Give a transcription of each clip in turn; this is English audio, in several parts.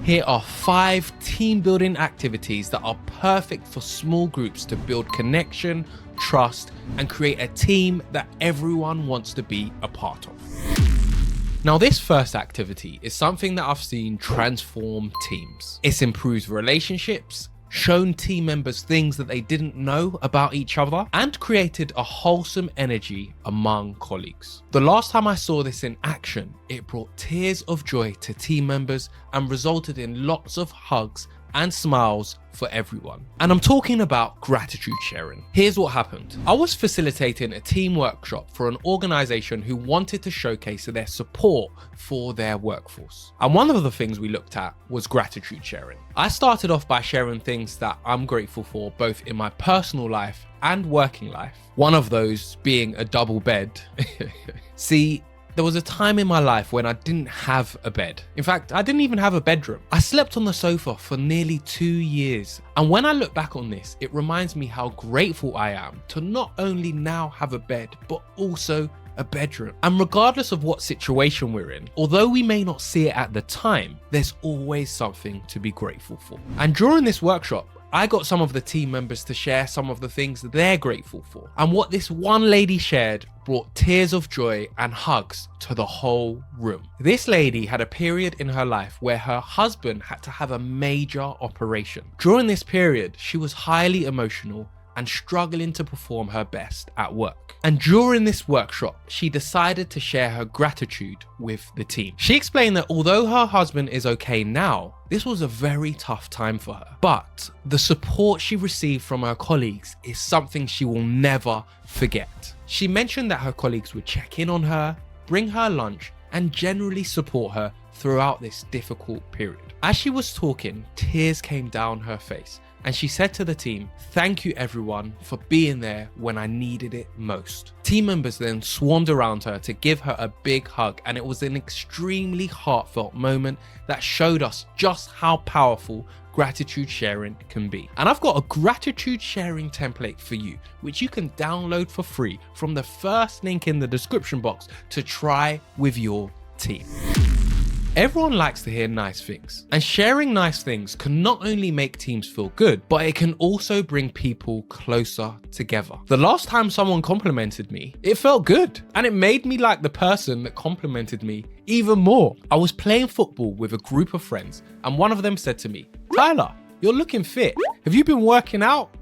Here are 5 team building activities that are perfect for small groups to build connection, trust, and create a team that everyone wants to be a part of. Now, this first activity is something that I've seen transform teams. It's improved relationships, shown team members things that they didn't know about each other, and created a wholesome energy among colleagues. The last time I saw this in action, it brought tears of joy to team members and resulted in lots of hugs and smiles for everyone. And I'm talking about gratitude sharing. Here's what happened. I was facilitating a team workshop for an organization who wanted to showcase their support for their workforce. And one of the things we looked at was gratitude sharing. I started off by sharing things that I'm grateful for, both in my personal life and working life. One of those being a double bed. See, there was a time in my life when I didn't have a bed. In fact, I didn't even have a bedroom. I slept on the sofa for nearly 2 years. And when I look back on this, it reminds me how grateful I am to not only now have a bed, but also a bedroom. And regardless of what situation we're in, although we may not see it at the time, there's always something to be grateful for. And during this workshop, I got some of the team members to share some of the things that they're grateful for. And what this one lady shared brought tears of joy and hugs to the whole room. This lady had a period in her life where her husband had to have a major operation. During this period, she was highly emotional and struggling to perform her best at work. And during this workshop, she decided to share her gratitude with the team. She explained that although her husband is okay now, this was a very tough time for her. But the support she received from her colleagues is something she will never forget. She mentioned that her colleagues would check in on her, bring her lunch, and generally support her throughout this difficult period. As she was talking, tears came down her face. And she said to the team, "Thank you everyone for being there when I needed it most." Team members then swarmed around her to give her a big hug, and it was an extremely heartfelt moment that showed us just how powerful gratitude sharing can be. And I've got a gratitude sharing template for you, which you can download for free from the first link in the description box to try with your team. Everyone likes to hear nice things, and sharing nice things can not only make teams feel good, but it can also bring people closer together. The last time someone complimented me, it felt good, and it made me like the person that complimented me even more. I was playing football with a group of friends, and one of them said to me, "Tyler, you're looking fit. Have you been working out?"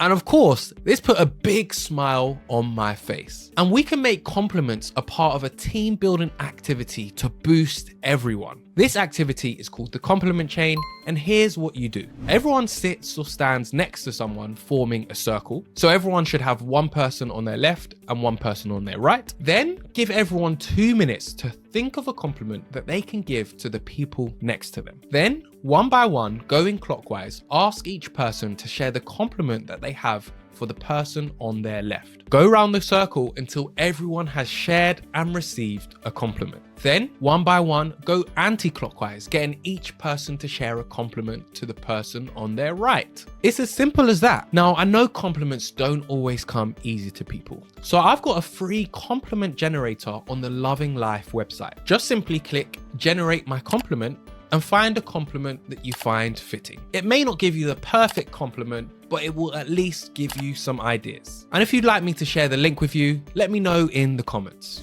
And of course, this put a big smile on my face. And we can make compliments a part of a team building activity to boost everyone. This activity is called the compliment chain, and here's what you do. Everyone sits or stands next to someone, forming a circle. So everyone should have one person on their left and one person on their right. Then give everyone 2 minutes to think of a compliment that they can give to the people next to them. Then, one by one, going clockwise, ask each person to share the compliment that they have for the person on their left. Go around the circle until everyone has shared and received a compliment. Then, one by one, go anti-clockwise, getting each person to share a compliment to the person on their right. It's as simple as that. Now, I know compliments don't always come easy to people, so I've got a free compliment generator on the Loving Life website. Just simply click Generate My Compliment and find a compliment that you find fitting. It may not give you the perfect compliment, but it will at least give you some ideas. And if you'd like me to share the link with you, let me know in the comments.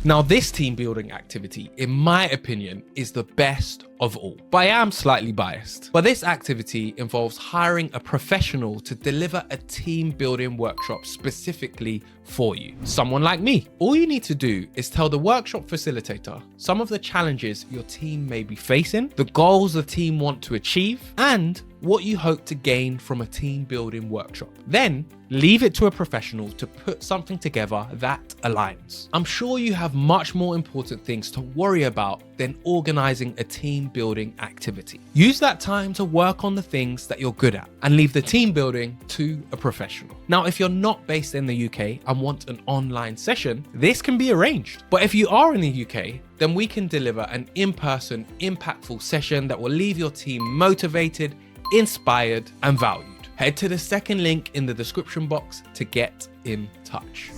Now, this team building activity, in my opinion, is the best of all, but I am slightly biased. But this activity involves hiring a professional to deliver a team building workshop specifically for you, someone like me. All you need to do is tell the workshop facilitator some of the challenges your team may be facing, the goals the team want to achieve, and what you hope to gain from a team building workshop. Then leave it to a professional to put something together that aligns. I'm sure you have much more important things to worry about than organizing a team building activity. Use that time to work on the things that you're good at and leave the team building to a professional. Now, if you're not based in the UK and want an online session, this can be arranged. But if you are in the UK, then we can deliver an in-person, impactful session that will leave your team motivated, inspired, and valued. Head to the second link in the description box to get in touch.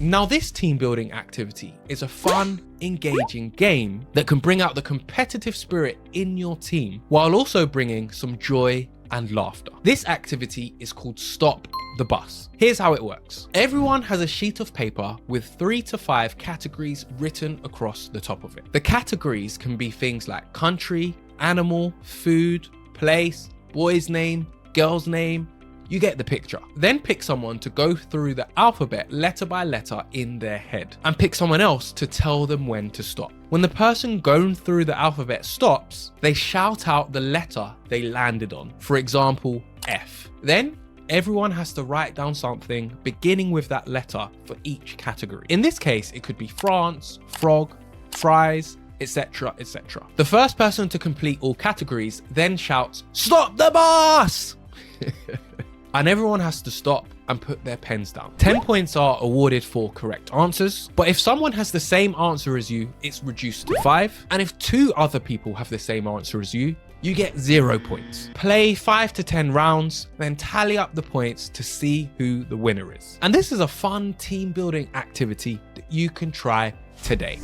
Now, this team building activity is a fun engaging game that can bring out the competitive spirit in your team while also bringing some joy and laughter. This activity is called Stop the Bus. Here's how it works. Everyone has a sheet of paper with 3 to 5 categories written across the top of it. The categories can be things like country, animal, food, place, boy's name, girl's name. You get the picture. Then pick someone to go through the alphabet letter by letter in their head and pick someone else to tell them when to stop. When the person going through the alphabet stops, they shout out the letter they landed on. For example, F. Then everyone has to write down something beginning with that letter for each category. In this case, it could be France, frog, fries, etc, etc. The first person to complete all categories then shouts, "Stop the bus!" And everyone has to stop and put their pens down. 10 points are awarded for correct answers, but if someone has the same answer as you, it's reduced to 5. And if 2 other people have the same answer as you get 0 points. Play 5 to 10 rounds, then tally up the points to see who the winner is. And this is a fun team building activity that you can try today.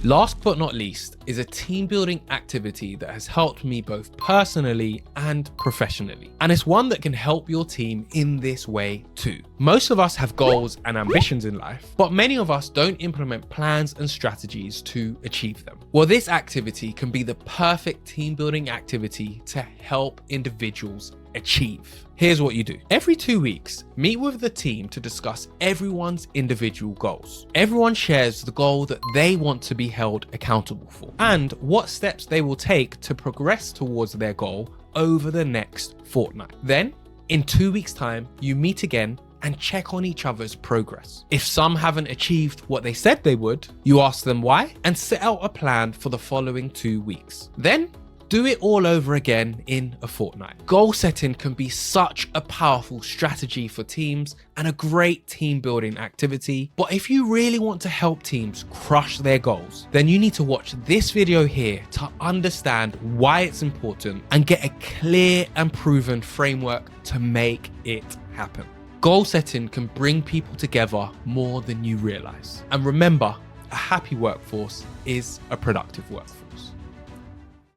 Last but not least is a team building activity that has helped me both personally and professionally. And it's one that can help your team in this way too. Most of us have goals and ambitions in life, but many of us don't implement plans and strategies to achieve them. Well, this activity can be the perfect team building activity to help individuals achieve. Here's what you do. Every 2 weeks, meet with the team to discuss everyone's individual goals. Everyone shares the goal that they want to be held accountable for and what steps they will take to progress towards their goal over the next fortnight. Then, in 2 weeks' time, you meet again and check on each other's progress. If some haven't achieved what they said they would, you ask them why and set out a plan for the following 2 weeks. Then, do it all over again in a fortnight. Goal setting can be such a powerful strategy for teams and a great team building activity. But if you really want to help teams crush their goals, then you need to watch this video here to understand why it's important and get a clear and proven framework to make it happen. Goal setting can bring people together more than you realize. And remember, a happy workforce is a productive workforce.